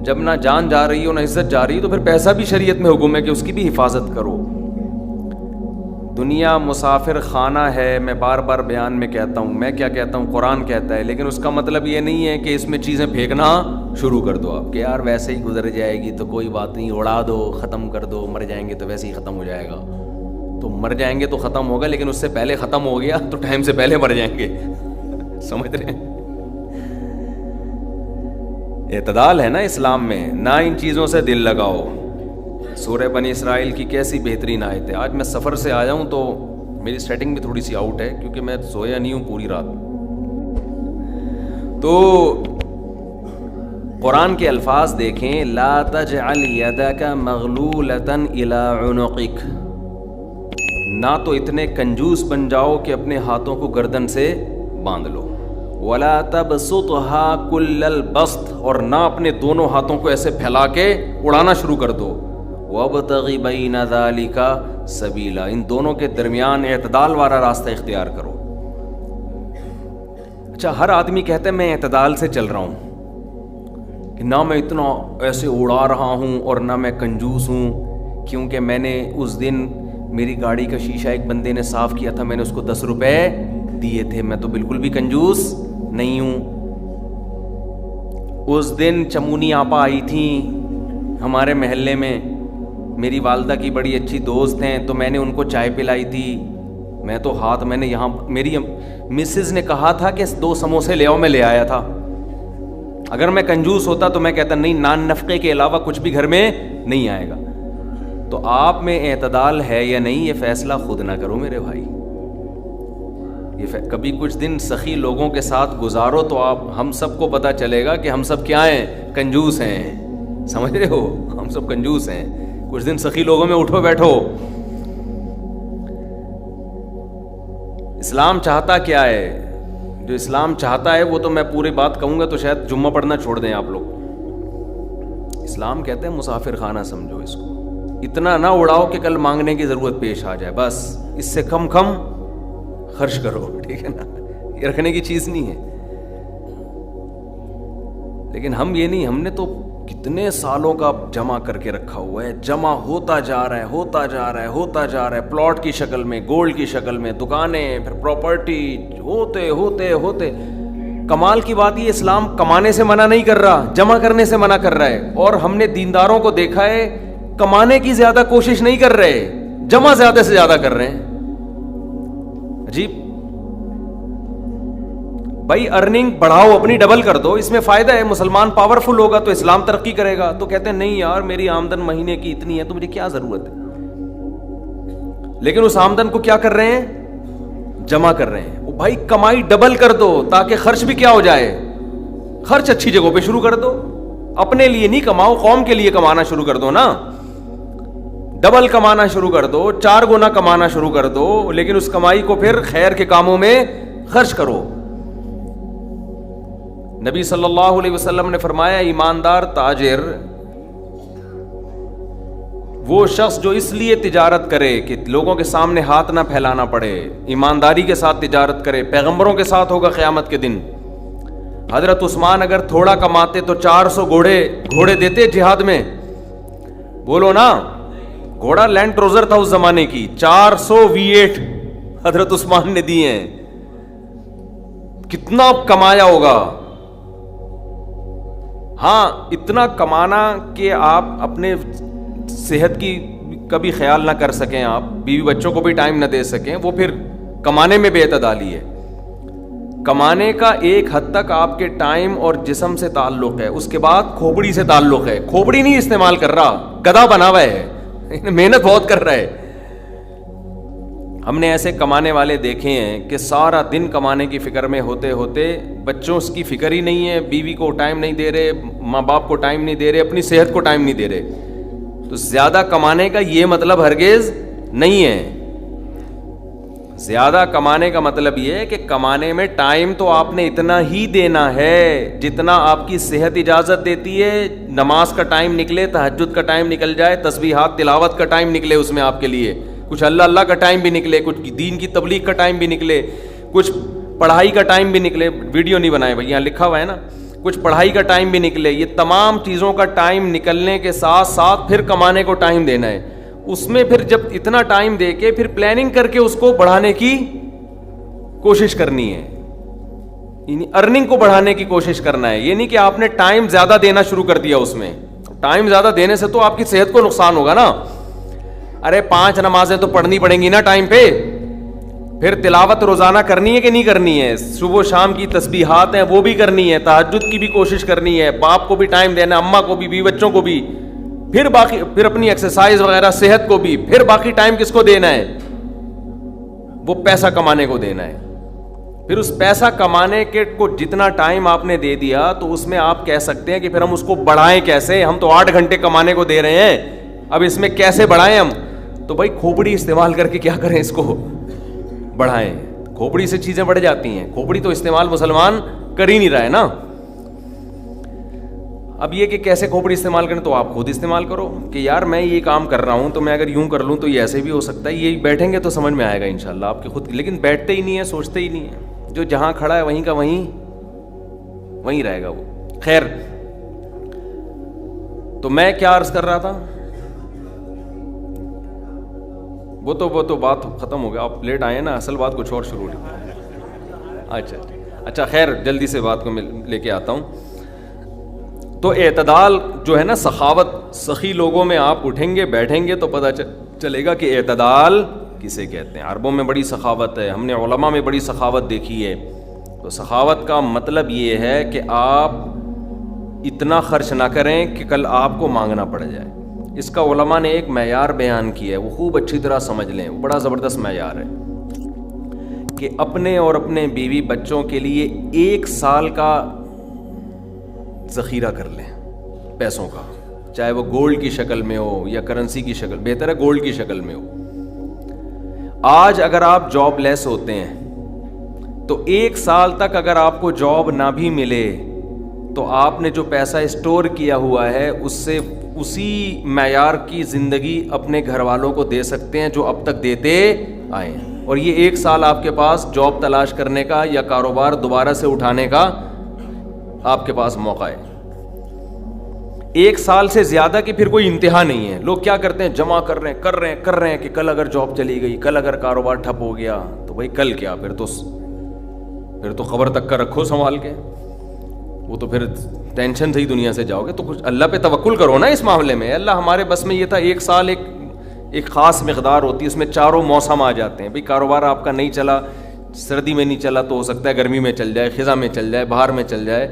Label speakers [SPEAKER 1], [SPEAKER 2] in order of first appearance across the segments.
[SPEAKER 1] جب نہ جان جا رہی ہو نہ عزت جا رہی ہے تو پھر پیسہ بھی شریعت میں حکم ہے کہ اس کی بھی حفاظت کرو. دنیا مسافر خانہ ہے. میں بار بار بیان میں کہتا ہوں, میں کیا کہتا ہوں, قرآن کہتا ہے, لیکن اس کا مطلب یہ نہیں ہے کہ اس میں چیزیں پھینکنا شروع کر دو آپ کہ یار ویسے ہی گزر جائے گی تو کوئی بات نہیں, اڑا دو, ختم کر دو, مر جائیں گے تو ویسے ہی ختم ہو جائے گا. تو مر جائیں گے تو ختم ہوگا, لیکن اس سے پہلے ختم ہو گیا تو ٹائم سے پہلے مر جائیں گے. سمجھ رہے ہیں؟ اعتدال ہے نا اسلام میں, نہ ان چیزوں سے دل لگاؤ. سورہ بنی اسرائیل کی کیسی بہترین آیت ہے. آج میں سفر سے آیا ہوں تو میری سیٹنگ بھی تھوڑی سی آؤٹ ہے کیونکہ میں سویا نہیں ہوں پوری رات. تو قرآن کے الفاظ دیکھیں, لا تجعل یدک مغلولۃ الی عنقک, نہ تو اتنے کنجوس بن جاؤ کہ اپنے ہاتھوں کو گردن سے باندھ لو, ولا تبسطها کل البسط, اور نہ اپنے دونوں ہاتھوں کو ایسے پھیلا کے اڑانا شروع کر دو. وابتغ بین ذلک سبیلا, ان دونوں کے درمیان اعتدال والا راستہ اختیار کرو. اچھا, ہر آدمی کہتا ہے میں اعتدال سے چل رہا ہوں, کہ نہ میں اتنا ایسے اڑا رہا ہوں اور نہ میں کنجوس ہوں, کیونکہ میں نے اس دن میری گاڑی کا شیشہ ایک بندے نے صاف کیا تھا, میں نے اس کو 10 روپے دیے تھے, میں تو بالکل بھی کنجوس نہیں ہوں. اس دن چمونی آپا آئی تھیں ہمارے محلے میں, میری والدہ کی بڑی اچھی دوست ہیں, تو میں نے ان کو چائے پلائی تھی. میں تو ہاتھ, میں نے یہاں, میری مسز نے کہا تھا کہ 2 سموسے لے آؤ, میں لے آیا تھا. اگر میں کنجوس ہوتا تو میں کہتا نہیں, نان نفقے کے علاوہ کچھ بھی گھر میں نہیں آئے گا. تو آپ میں اعتدال ہے یا نہیں, یہ فیصلہ خود نہ کرو میرے بھائی. یہ کبھی کچھ دن سخی لوگوں کے ساتھ گزارو تو آپ, ہم سب کو پتہ چلے گا کہ ہم سب کیا ہیں, کنجوس ہیں. سمجھ رہے ہو, ہم سب کنجوس ہیں. کچھ دن سخی لوگوں میں اٹھو بیٹھو. اسلام چاہتا کیا ہے؟ جو اسلام چاہتا ہے وہ تو میں پوری بات کہوں گا تو شاید جمعہ پڑھنا چھوڑ دیں آپ لوگ. اسلام کہتے ہیں مسافر خانہ سمجھو اس کو, اتنا نہ اڑاؤ کہ کل مانگنے کی ضرورت پیش آ جائے, بس اس سے کم خرچ کرو, ٹھیک ہے نا. یہ رکھنے کی چیز نہیں ہے. لیکن ہم یہ نہیں, ہم نے تو کتنے سالوں کا جمع کر کے رکھا ہوا ہے, جمع ہوتا جا رہا ہے, ہوتا جا رہا ہے, ہوتا جا رہا ہے, پلاٹ کی شکل میں, گولڈ کی شکل میں, دکانیں, پھر پراپرٹی, ہوتے ہوتے ہوتے. کمال کی بات یہ, اسلام کمانے سے منع نہیں کر رہا, جمع کرنے سے منع کر رہا ہے. اور ہم نے دینداروں کو دیکھا ہے کمانے کی زیادہ کوشش نہیں کر رہے, جمع زیادہ سے زیادہ کر رہے ہیں. عجیب بھائی, ارننگ بڑھاؤ, اپنی ڈبل کر دو, اس میں فائدہ ہے. مسلمان پاورفل ہوگا تو اسلام ترقی کرے گا. تو کہتے ہیں نہیں یار میری آمدن مہینے کی اتنی ہے تو مجھے کیا ضرورت ہے. لیکن اس آمدن کو کیا کر رہے ہیں, جمع کر رہے ہیں. بھائی کمائی ڈبل کر دو تاکہ خرچ بھی کیا ہو جائے, خرچ اچھی جگہوں پہ شروع کر دو. اپنے لیے نہیں کماؤ, قوم کے لیے کمانا شروع کر دو نا. ڈبل کمانا شروع کر دو, 4 گنا کمانا شروع کر دو, لیکن اس کمائی کو پھر خیر کے کاموں میں خرچ کرو. نبی صلی اللہ علیہ وسلم نے فرمایا, ایماندار تاجر وہ شخص جو اس لیے تجارت کرے کہ لوگوں کے سامنے ہاتھ نہ پھیلانا پڑے, ایمانداری کے ساتھ تجارت کرے. پیغمبروں کے ساتھ ہوگا قیامت کے دن. حضرت عثمان اگر تھوڑا کماتے تو 400 گھوڑے دیتے جہاد میں, بولو نا. گھوڑا لینڈ کروزر تھا اس زمانے کی, 400 V8 حضرت عثمان نے دیے ہیں. کتنا کمایا ہوگا. ہاں, اتنا کمانا کہ آپ اپنے صحت کی کبھی خیال نہ کر سکیں, آپ بیوی بچوں کو بھی ٹائم نہ دے سکیں, وہ پھر کمانے میں بے اعتدالی ہے. کمانے کا ایک حد تک آپ کے ٹائم اور جسم سے تعلق ہے, اس کے بعد کھوپڑی سے تعلق ہے. کھوپڑی نہیں استعمال کر رہا, گدھا بنا ہوا ہے, محنت بہت کر رہا ہے. ہم نے ایسے کمانے والے دیکھے ہیں کہ سارا دن کمانے کی فکر میں ہوتے ہوتے بچوں کی فکر ہی نہیں ہے, بیوی کو ٹائم نہیں دے رہے, ماں باپ کو ٹائم نہیں دے رہے, اپنی صحت کو ٹائم نہیں دے رہے. تو زیادہ کمانے کا یہ مطلب ہرگز نہیں ہے. زیادہ کمانے کا مطلب یہ ہے کہ کمانے میں ٹائم تو آپ نے اتنا ہی دینا ہے جتنا آپ کی صحت اجازت دیتی ہے. نماز کا ٹائم نکلے, تہجد کا ٹائم نکل جائے, تسبیحات تلاوت کا ٹائم نکلے اس میں آپ کے لیے, کچھ اللہ کا ٹائم بھی نکلے, کچھ دین کی تبلیغ کا ٹائم بھی نکلے, کچھ پڑھائی کا ٹائم بھی نکلے. ویڈیو نہیں بنائے بھائی, یہاں لکھا ہوا ہے نا کچھ پڑھائی کا ٹائم بھی نکلے. یہ تمام چیزوں کا ٹائم نکلنے کے ساتھ ساتھ پھر کمانے کو ٹائم دینا ہے. اس میں پھر جب اتنا ٹائم دے کے پھر پلاننگ کر کے اس کو بڑھانے کی کوشش کرنی ہے, یعنی ارننگ کو بڑھانے کی کوشش کرنا ہے. یہ نہیں کہ آپ نے ٹائم زیادہ دینا شروع کر دیا. اس میں ٹائم زیادہ دینے سے تو آپ کی صحت کو نقصان ہوگا نا. ارے 5 نمازیں تو پڑھنی پڑیں گی نا ٹائم پہ, پھر تلاوت روزانہ کرنی ہے کہ نہیں کرنی ہے, صبح و شام کی تسبیحات ہیں وہ بھی کرنی ہے, تہجد کی بھی کوشش کرنی ہے, باپ کو بھی ٹائم دینا, اماں کو بھی, بیوی بچوں کو بھی, پھر باقی پھر اپنی ایکسرسائز وغیرہ صحت کو بھی, پھر باقی ٹائم کس کو دینا ہے, وہ پیسہ کمانے کو دینا ہے. پھر اس پیسہ کمانے کے کو جتنا ٹائم آپ نے دے دیا تو اس میں آپ کہہ سکتے ہیں کہ پھر ہم اس کو بڑھائیں کیسے. ہم تو 8 گھنٹے کمانے کو دے رہے ہیں, اب اس میں کیسے بڑھائیں ہم. تو بھائی کھوپڑی استعمال کر کے کیا کریں, اس کو بڑھائیں. کھوپڑی سے چیزیں بڑھ جاتی ہیں. کھوپڑی تو استعمال مسلمان کر ہی نہیں رہا ہے نا. اب یہ کہ کیسے کھوپڑی استعمال کریں, تو آپ خود استعمال کرو کہ یار میں یہ کام کر رہا ہوں تو میں اگر یوں کر لوں تو یہ ایسے بھی ہو سکتا ہے. یہ بیٹھیں گے تو سمجھ میں آئے گا انشاءاللہ آپ کے خود, لیکن بیٹھتے ہی نہیں ہیں, سوچتے ہی نہیں ہیں. جو جہاں کھڑا ہے وہیں کا وہیں رہے گا وہ. خیر, تو میں کیا عرض کر رہا تھا, وہ تو بات ختم ہو گیا. آپ لیٹ آئے نا, اصل بات کچھ اور شروع ہوئی. اچھا خیر, جلدی سے بات کو میں لے کے آتا ہوں. تو اعتدال جو ہے نا, سخاوت, سخی لوگوں میں آپ اٹھیں گے بیٹھیں گے تو پتہ چلے گا کہ اعتدال کسے کہتے ہیں. عربوں میں بڑی سخاوت ہے, ہم نے علماء میں بڑی سخاوت دیکھی ہے. تو سخاوت کا مطلب یہ ہے کہ آپ اتنا خرچ نہ کریں کہ کل آپ کو مانگنا پڑ جائے. اس کا علماء نے ایک معیار بیان کیا ہے, وہ خوب اچھی طرح سمجھ لیں, وہ بڑا زبردست معیار ہے کہ اپنے اور اپنے بیوی بچوں کے لیے 1 سال کا ذخیرہ کر لیں پیسوں کا, چاہے وہ گولڈ کی شکل میں ہو یا کرنسی کی شکل, بہتر ہے گولڈ کی شکل میں ہو. آج اگر آپ جاب لیس ہوتے ہیں تو 1 سال تک اگر آپ کو جاب نہ بھی ملے تو آپ نے جو پیسہ اسٹور کیا ہوا ہے اس سے اسی معیار کی زندگی اپنے گھر والوں کو دے سکتے ہیں جو اب تک دیتے آئے ہیں. اور یہ 1 سال آپ کے پاس جاب تلاش کرنے کا یا کاروبار دوبارہ سے اٹھانے کا آپ کے پاس موقع ہے. 1 سال سے زیادہ کی پھر کوئی انتہا نہیں ہے. لوگ کیا کرتے ہیں, جمع کر رہے ہیں کہ کل اگر جاب چلی گئی, کل اگر کاروبار ٹھپ ہو گیا تو بھائی کل کیا, پھر تو خبر تک کا رکھو سنبھال کے, وہ تو پھر ٹینشن سے ہی دنیا سے جاؤ گے. تو کچھ اللہ پہ توکل کرو نا اس معاملے میں. اللہ ہمارے بس میں یہ تھا, 1 سال ایک خاص مقدار ہوتی ہے, اس میں چاروں موسم آ جاتے ہیں. بھائی کاروبار آپ کا نہیں چلا, سردی میں نہیں چلا تو ہو سکتا ہے گرمی میں چل جائے, خزاں میں چل جائے, بہار میں چل جائے,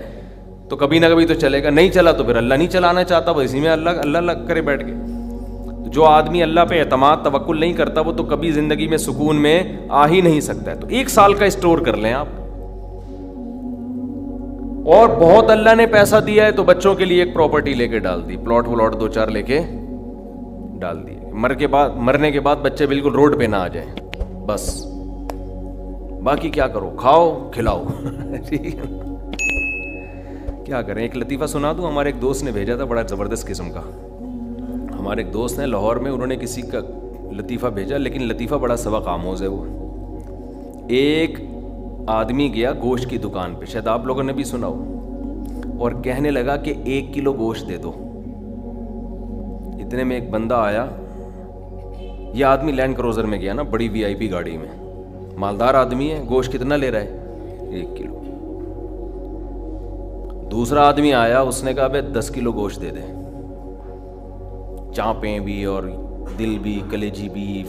[SPEAKER 1] تو کبھی نہ کبھی تو چلے گا. نہیں چلا تو پھر اللہ نہیں چلانا چاہتا, وہ اسی میں اللہ کرے بیٹھ کے. جو آدمی اللہ پہ اعتماد توکل نہیں کرتا وہ تو کبھی زندگی میں سکون میں آ ہی نہیں سکتا ہے. تو 1 سال کا اسٹور کر لیں آپ. اور بہت اللہ نے پیسہ دیا ہے تو بچوں کے لیے ایک پراپرٹی لے کے ڈال دی, پلاٹ 2-4 لے کے ڈال دیے. مرنے کے بعد بچے بالکل روڈ پہ نہ آ جائیں, بس باقی کیا کرو, کھاؤ کھلاؤ. ٹھیک ہے, کیا کریں. ایک لطیفہ سنا دوں, ہمارے ایک دوست نے بھیجا تھا, بڑا زبردست قسم کا. ہمارے ایک دوست ہیں لاہور میں, انہوں نے کسی کا لطیفہ بھیجا, لیکن لطیفہ بڑا سبق آموز ہے. وہ ایک آدمی گیا گوشت کی دکان پہ, شاید آپ لوگوں نے بھی سنا ہو, اور کہنے لگا کہ 1 کلو گوشت دے دو. اتنے میں ایک بندہ آیا, یہ آدمی لینڈ کروزر میں گیا نا, بڑی VIP گاڑی میں, مالدار آدمی ہے. گوشت کتنا لے رہا ہے, 1 کلو. دوسرا آدمی آیا, اس نے کہا بھائی 10 کلو گوشت دے دے, چانپیں بھی اور دل بھی, کلیجی بھی,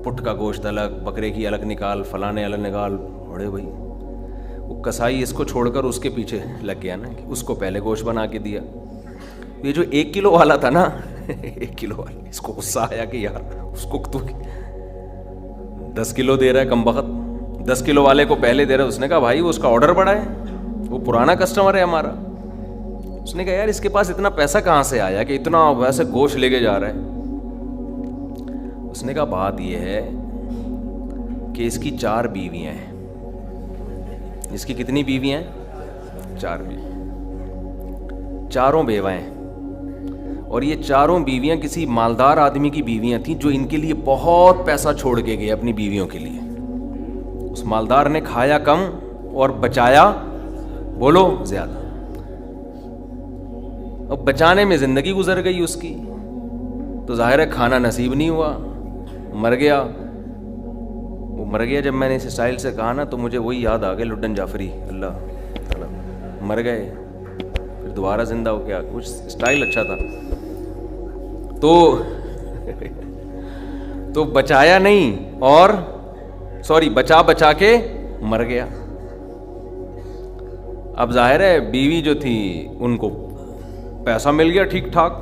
[SPEAKER 1] پٹ کا گوشت الگ, بکرے کی الگ نکال, فلانے الگ نکال. بڑے بھائی وہ کسائی اس کو چھوڑ کر اس کے پیچھے لگ گیا نا, اس کو پہلے گوشت بنا کے دیا. یہ جو 1 کلو والا تھا نا, 1 کلو والا, اس کو غصہ آیا کہ یار اس کو تو 10 کلو دے رہا ہے کم بخت, 10 کلو والے کو پہلے دے رہا ہے. اس نے کہا بھائی وہ اس کا آرڈر بڑا ہے, وہ پرانا کسٹمر ہے ہمارا. اس نے کہا یار اس کے پاس اتنا پیسہ کہاں سے آیا کہ اتنا ویسے گوشت لے کے جا رہا ہے. اس نے کہا بات یہ ہے کہ اس کی 4 بیویاں ہیں. اس کی کتنی بیویاں ہیں, 4 بیوی, 4 بیوہ ہیں. اور یہ 4 بیویاں کسی مالدار آدمی کی بیویاں تھیں جو ان کے لیے بہت پیسہ چھوڑ کے گئے اپنی بیویوں کے لیے. اس مالدار نے کھایا کم اور بچایا بولو زیادہ. اب بچانے میں زندگی گزر گئی اس کی، تو ظاہر ہے کھانا نصیب نہیں ہوا، مر گیا. وہ مر گیا جب میں نے اس اسٹائل سے کہا نا تو مجھے وہی یاد آ گیا لڈن جعفری، اللہ مر گئے پھر دوبارہ زندہ ہو گیا، کچھ اسٹائل اچھا تھا. تو بچایا نہیں اور بچا کے مر گیا. اب ظاہر ہے بیوی جو تھی ان کو پیسہ مل گیا ٹھیک ٹھاک،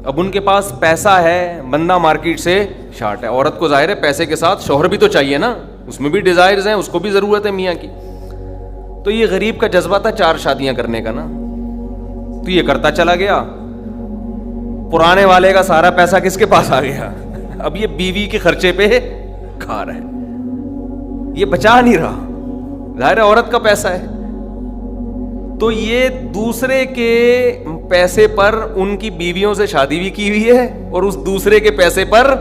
[SPEAKER 1] اب ان کے پاس پیسہ ہے، بندہ مارکیٹ سے شارٹ ہے. عورت کو ظاہر ہے پیسے کے ساتھ شوہر بھی تو چاہیے نا، اس میں بھی ڈیزائرز ہیں، اس کو بھی ضرورت ہے میاں کی. تو یہ غریب کا جذبہ تھا 4 شادیاں کرنے کا نا، تو یہ کرتا چلا گیا. پرانے والے کا سارا پیسہ کس کے پاس آ گیا؟ اب یہ بیوی کے خرچے پہ کھا رہا ہے، یہ بچا نہیں رہا، ظاہر ہے عورت کا پیسہ ہے. تو یہ دوسرے کے پیسے پر ان کی بیویوں سے شادی بھی کی ہوئی ہے اور اس دوسرے کے پیسے پر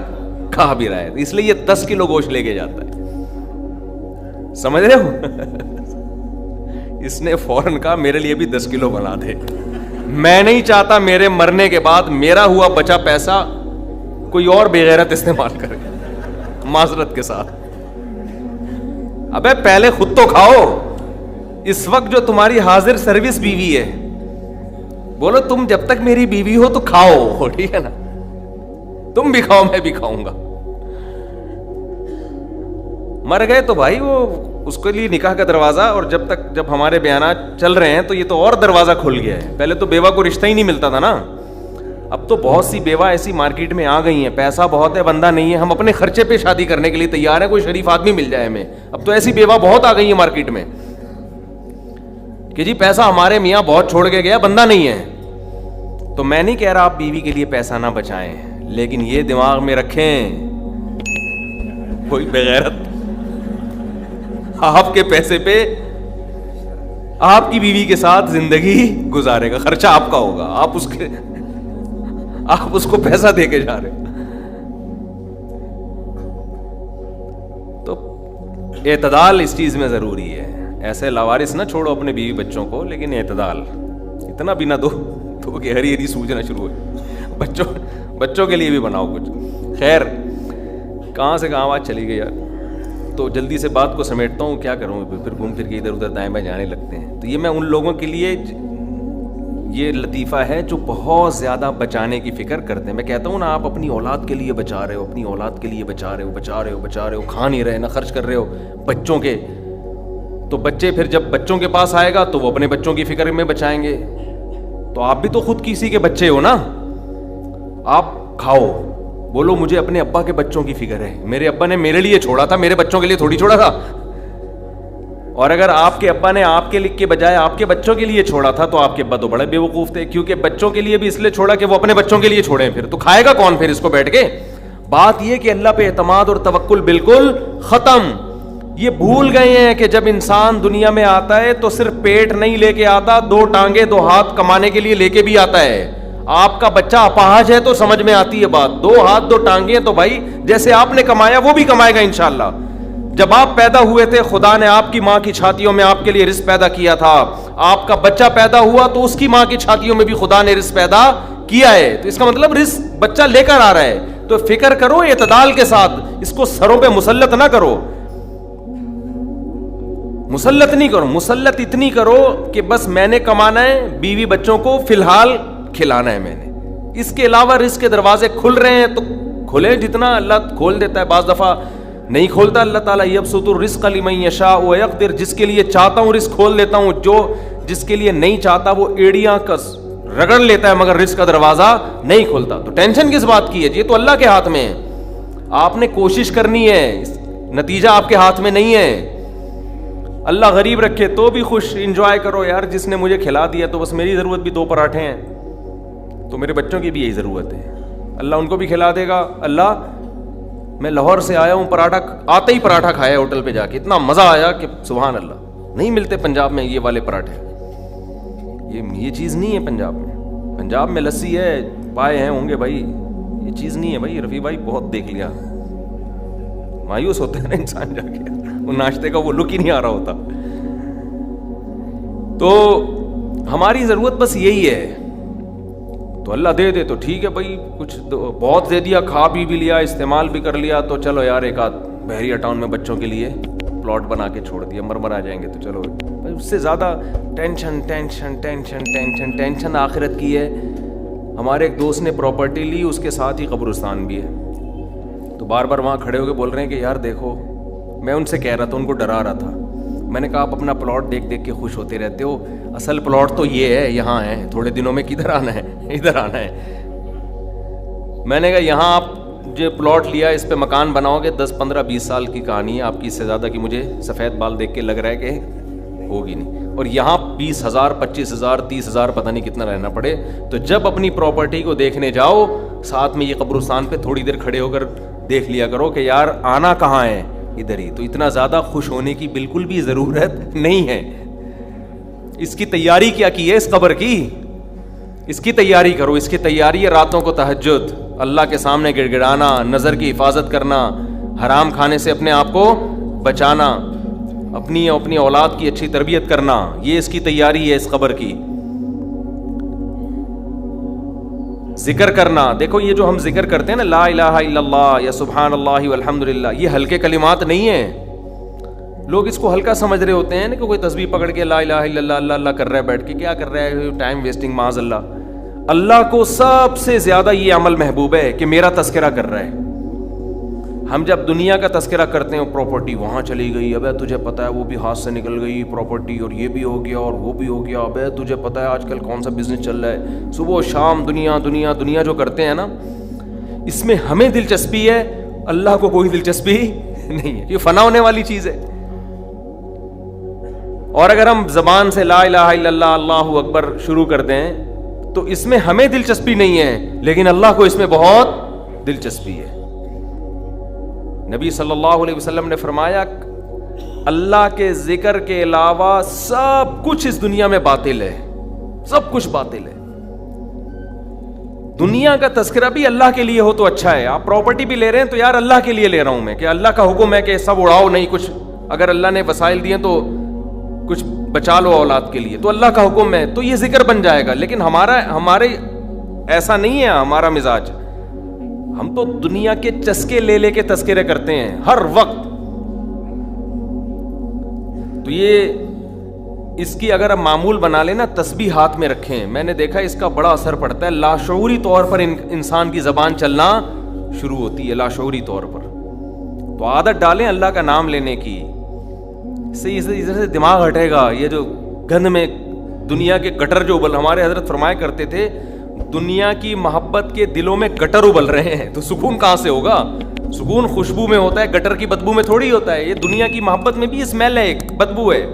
[SPEAKER 1] کھا بھی رہا ہے، اس لیے یہ 10 کلو گوشت لے کے جاتا ہے. سمجھ رہے ہو؟ اس نے فوراً کہا میرے لیے بھی 10 کلو بنا دے، میں نہیں چاہتا میرے مرنے کے بعد میرا ہوا بچا پیسہ کوئی اور بے غیرت استعمال کرے. معذرت کے ساتھ، ابے پہلے خود تو کھاؤ. اس وقت جو تمہاری حاضر سروس بیوی ہے، بولو تم جب تک میری بیوی ہو تو کھاؤ، ٹھیک ہے نا، تم بھی کھاؤ میں بھی کھاؤں گا. مر گئے تو بھائی وہ اس کے لیے نکاح کا دروازہ، اور جب ہمارے بیانات چل رہے ہیں تو یہ تو اور دروازہ کھل گیا ہے. پہلے تو بیوہ کو رشتہ ہی نہیں ملتا تھا نا، اب تو بہت سی بیوہ ایسی مارکیٹ میں آ گئی ہیں، پیسہ بہت ہے بندہ نہیں ہے، ہم اپنے خرچے پہ شادی کرنے کے لیے تیار ہیں، کوئی شریف آدمی مل جائے ہمیں. اب تو ایسی بیوہ بہت آ گئی ہیں مارکیٹ میں کہ جی پیسہ ہمارے میاں بہت چھوڑ کے گیا، بندہ نہیں ہے. تو میں نہیں کہہ رہا آپ بیوی کے لیے پیسہ نہ بچائیں، لیکن یہ دماغ میں رکھیں کوئی بغیرت آپ کے پیسے پہ آپ کی بیوی کے ساتھ زندگی گزارے گا، خرچہ آپ کا ہوگا، آپ اس کو پیسہ دے کے جا رہے. تو اعتدال اس چیز میں ضروری ہے. ایسے لاوارث نہ چھوڑو اپنے بیوی بچوں کو، لیکن اعتدال، اتنا بھی نہ دو کہ ہری ہری سوجنا شروع ہو. بچوں کے لیے بھی بناؤ کچھ. خیر، کہاں سے کہاں بات چلی گئی یار. تو جلدی سے بات کو سمیٹتا ہوں، کیا کروں پھر گھوم پھر کے ادھر ادھر دائیں بائیں جانے لگتے ہیں. تو یہ میں ان لوگوں کے لیے یہ لطیفہ ہے جو بہت زیادہ بچانے کی فکر کرتے ہیں. میں کہتا ہوں نا، آپ اپنی اولاد کے لیے بچا رہے ہو، اپنی اولاد کے لیے بچا رہے ہو، کھا نہیں رہے، نہ خرچ کر رہے ہو بچوں کے. تو بچے پھر جب بچوں کے پاس آئے گا تو وہ اپنے بچوں کی فکر میں بچائیں گے. تو آپ بھی تو خود کسی کے بچے ہو نا، آپ کھاؤ، بولو مجھے اپنے ابا کے بچوں کی فکر ہے، میرے ابا نے میرے لیے چھوڑا تھا، میرے بچوں کے لیے تھوڑی چھوڑا تھا. اور اگر آپ کے ابا نے آپ کے بجائے آپ کے بچوں کے لیے چھوڑا تھا تو آپ کے ابا تو بڑے بے وقوف تھے، کیونکہ بچوں کے لیے بھی اس لیے چھوڑا کہ وہ اپنے بچوں کے لیے چھوڑیں. پھر تو کھائے گا کون پھر اس کو بیٹھ کے؟ بات یہ کہ اللہ پہ اعتماد اور توکل بالکل ختم. یہ بھول گئے ہیں کہ جب انسان دنیا میں آتا ہے تو صرف پیٹ نہیں لے کے آتا، 2 ٹانگیں 2 ہاتھ کمانے کے لیے لے کے بھی آتا ہے. آپ کا بچہ اپاہج ہے تو سمجھ میں آتی ہے بات، 2 ہاتھ 2 ٹانگیں، تو بھائی جیسے آپ نے کمایا وہ بھی کمائے گا انشاءاللہ. جب آپ پیدا ہوئے تھے خدا نے آپ کی ماں کی چھاتیوں میں آپ کے لیے رزق پیدا کیا تھا. آپ کا بچہ پیدا ہوا تو اس کی ماں کی چھاتیوں میں بھی خدا نے رزق پیدا کیا ہے. تو اس کا مطلب رزق بچہ لے کر آ رہا ہے. تو فکر کرو اعتدال کے ساتھ، اس کو سروں پہ مسلط نہ کرو، مسلط نہیں کرو. مسلط اتنی کرو کہ بس میں نے کمانا ہے، بیوی بچوں کو فی الحال کھلانا ہے میں نے، اس کے علاوہ رزق کے دروازے کھل رہے ہیں تو کھلے، جتنا اللہ کھول دیتا ہے. بعض دفعہ نہیں کھولتا اللہ تعالیٰ، یبسط الرزق لمن یشاء ویقدر، جس کے لیے چاہتا ہوں رزق کھول دیتا ہوں، جس کے لیے نہیں چاہتا وہ ایڑیاں کس رگڑ لیتا ہے مگر رزق کا دروازہ نہیں کھولتا. تو ٹینشن کس بات کی ہے؟ یہ تو اللہ کے ہاتھ میں ہے. آپ نے کوشش کرنی ہے، نتیجہ آپ کے ہاتھ میں نہیں ہے. اللہ غریب رکھے تو بھی خوش، انجوائے کرو یار، جس نے مجھے کھلا دیا تو بس میری ضرورت بھی 2 پراٹھے ہیں تو میرے بچوں کی بھی یہی ضرورت ہے، اللہ ان کو بھی کھلا دے گا. اللہ میں لاہور سے آیا ہوں، پراٹھا آتے ہی پراٹھا کھایا ہوٹل پہ جا کے، اتنا مزہ آیا کہ سبحان اللہ. نہیں ملتے پنجاب میں یہ والے پراٹھے، یہ چیز نہیں ہے پنجاب میں. پنجاب میں لسی ہے، پائے ہیں ہوں گے بھائی، یہ چیز نہیں ہے بھائی. رفیع بھائی بہت دیکھ لیا، مایوس ہوتا ہے نا انسان جا کے، وہ ناشتے کا وہ لک ہی نہیں آ رہا ہوتا. تو ہماری ضرورت بس یہی ہے تو اللہ دے دے تو ٹھیک ہے بھائی, کچھ بہت دے دیا, کھا بھی لیا, استعمال بھی کر لیا, تو چلو یار ایک آدھ بحریہ ٹاؤن میں بچوں کے لیے پلاٹ بنا کے چھوڑ دیا, مر آ جائیں گے تو چلو. اس سے زیادہ tension tension tension tension tension آخرت کی ہے. ہمارے ایک دوست نے پراپرٹی لی, اس کے ساتھ ہی قبرستان بھی ہے, تو بار بار وہاں کھڑے ہو کے بول رہے ہیں کہ یار دیکھو, میں ان سے کہہ رہا تھا, ان کو ڈرا رہا تھا, میں نے کہا آپ اپنا پلاٹ دیکھ دیکھ کے خوش ہوتے رہتے ہو, اصل پلاٹ تو یہ ہے, یہاں ہے, تھوڑے دنوں میں کدھر آنا ہے, ادھر آنا ہے. میں نے کہا یہاں آپ جو پلاٹ لیا اس پہ مکان بناؤ گے 10 15 20 سال کی کہانی ہے آپ کی, اس سے زیادہ کی مجھے سفید بال دیکھ کے لگ رہا ہے کہ ہوگی نہیں. اور یہاں 20,000 25,000 30,000 پتہ نہیں کتنا رہنا پڑے. تو جب اپنی پراپرٹی کو دیکھنے جاؤ, ساتھ میں یہ قبرستان پہ تھوڑی دیر کھڑے ہو کر دیکھ لیا کرو کہ یار آنا کہاں ہے, ادھر ہی. تو اتنا زیادہ خوش ہونے کی بالکل بھی ضرورت نہیں ہے. اس کی تیاری کیا کی ہے, اس قبر کی, اس کی تیاری کرو. اس کی تیاری ہے راتوں کو تہجد, اللہ کے سامنے گڑ گڑانا, نظر کی حفاظت کرنا, حرام کھانے سے اپنے آپ کو بچانا, اپنی اولاد کی اچھی تربیت کرنا. یہ اس کی تیاری ہے اس قبر کی. ذکر کرنا, دیکھو یہ جو ہم ذکر کرتے ہیں نا, لا الہ الا اللہ یا سبحان اللہ والحمد للہ, یہ ہلکے کلمات نہیں ہیں. لوگ اس کو ہلکا سمجھ رہے ہوتے ہیں نا, کہ کوئی تسبیح پکڑ کے لا الہ الا اللہ اللہ اللہ کر رہا ہے بیٹھ کے, کیا کر رہا ہے, ٹائم ویسٹنگ, معاذ اللہ. اللہ کو سب سے زیادہ یہ عمل محبوب ہے کہ میرا تذکرہ کر رہا ہے. ہم جب دنیا کا تذکرہ کرتے ہیں, پراپرٹی وہاں چلی گئی, ابے تجھے پتہ ہے وہ بھی ہاتھ سے نکل گئی پراپرٹی, اور یہ بھی ہو گیا اور وہ بھی ہو گیا, ابے تجھے پتہ ہے آج کل کون سا بزنس چل رہا ہے, صبح و شام دنیا دنیا دنیا جو کرتے ہیں نا, اس میں ہمیں دلچسپی ہے, اللہ کو کوئی دلچسپی نہیں ہے. یہ فنا ہونے والی چیز ہے. اور اگر ہم زبان سے لا الہ الا اللہ اللہ اکبر شروع کر دیں تو اس میں ہمیں دلچسپی نہیں ہے, لیکن اللہ کو اس میں بہت دلچسپی ہے. نبی صلی اللہ علیہ وسلم نے فرمایا اللہ کے ذکر کے علاوہ سب کچھ اس دنیا میں باطل ہے, سب کچھ باطل ہے. دنیا کا تذکرہ بھی اللہ کے لیے ہو تو اچھا ہے. آپ پراپرٹی بھی لے رہے ہیں تو یار اللہ کے لیے لے رہا ہوں میں, کہ اللہ کا حکم ہے کہ سب اڑاؤ نہیں, کچھ اگر اللہ نے وسائل دیے تو کچھ بچا لو اولاد کے لیے, تو اللہ کا حکم ہے تو یہ ذکر بن جائے گا. لیکن ہمارے ایسا نہیں ہے ہمارا مزاج. ہم تو دنیا کے چسکے لے لے کے تذکرے کرتے ہیں ہر وقت. تو یہ اس کی اگر ہم معمول بنا لیں نا, تسبیح ہاتھ میں رکھیں, میں نے دیکھا اس کا بڑا اثر پڑتا ہے. لاشعوری طور پر انسان کی زبان چلنا شروع ہوتی ہے, لاشعوری طور پر. تو عادت ڈالیں اللہ کا نام لینے کی, اس سے دماغ ہٹے گا. یہ جو گند میں دنیا کے گٹر جو ہمارے حضرت فرمایا کرتے تھے, دنیا کی محبت کے دلوں میں گٹر ابل رہے ہیں, تو سکون کہاں سے ہوگا؟ سکون خوشبو میں ہوتا ہے, گٹر کی بدبو میں تھوڑی ہوتا ہے. یہ دنیا کی محبت میں بھی اسمیل ہے, ایک بدبو ہے.